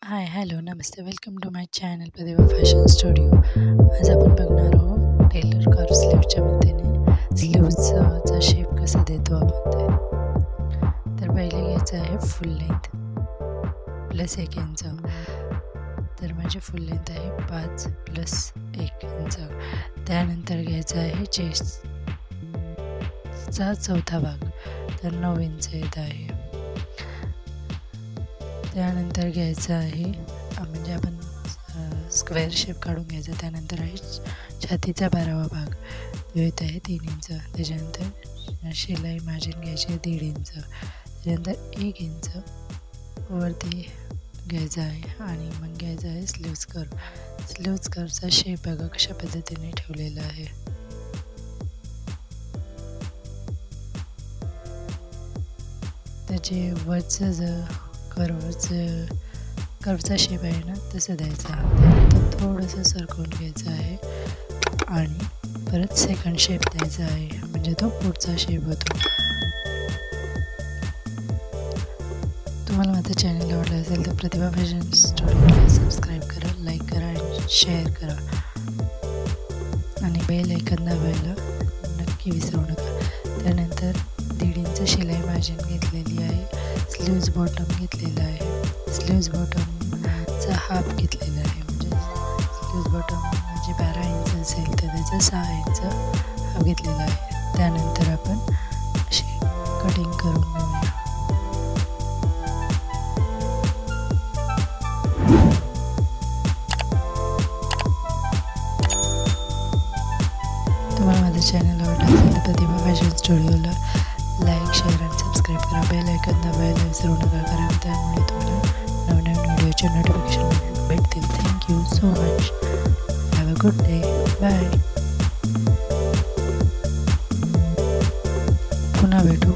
हाय hello नमस्ते welcome to my channel Pratibha fashion studio. आज आपण बघणार आहोत टेलर कर्व स्लीवच्या मदतीने स्लीव्जचा शेप कसा देतो आपण ते. तर पहिले घ्यायचं आहे फुल लेंथ प्लस 1 इंच. तर माझी फुल लेंथ आहे 5 प्लस 1 इंच. त्यानंतर घ्यायचं आहे चेस्टचा चौथा भाग, तर 9 इंच येत आहे. त्यानंतर घ्यायचं आहे म्हणजे आपण स्क्वेअर शेप काढून घ्यायचा. त्यानंतर आहे छातीचा 12वा भाग, तो येत आहे 3 इंच. त्याच्यानंतर शिलाई मार्जिन घ्यायची आहे 1.5 इंच. त्याच्यानंतर 1 इंच वरती घ्यायचं आहे आणि मग घ्यायचं आहे स्लीव्ज कर्व. स्लीव्ज कर्वचा शेप बघा कशा पद्धतीने ठेवलेला आहे. त्याचे वरचं कर्वचा शेप आहे ना तसं द्यायचा. त्यानंतर थोडंसं सरकवून घ्यायचं आहे आणि परत सेकंड शेप द्यायचा आहे, म्हणजे तो पुढचा शेप होतो. तुम्हाला माझं चॅनल आवडलं असेल तर प्रतिभा फॅशन स्टुडिओला सबस्क्राईब करा, लाईक करा आणि शेअर करा आणि बेल आयकॉन दाबायला नक्की विसरू नका. त्यानंतर 1.5 इंच शिलाई मार्जिन घेतलेली आहे. स्लीव्ज बॉटम घेतलेला आहे. स्लीव्ज बॉटमचा हाफ घेतलेला आहे, म्हणजे स्लीव्ज बॉटम म्हणजे 12 इंच असेल तर त्याचा 6 इंच हाफ घेतलेला आहे. त्यानंतर आपण अशी कटिंग करून घेऊया. तुम्हाला माझं चॅनल आवडलं असेल तर प्रतिभा फॅशन स्टुडिओला लाईक, शेअर आणि सबस्क्राईब करा. बेल आयकॉन दाबायला विसरू नका, कारण त्यामुळे तुम्हाला नवनवीन व्हिडिओचे नोटिफिकेशन भेटतील. Thank you so much. Have a good day. Bye. पुन्हा भेटू.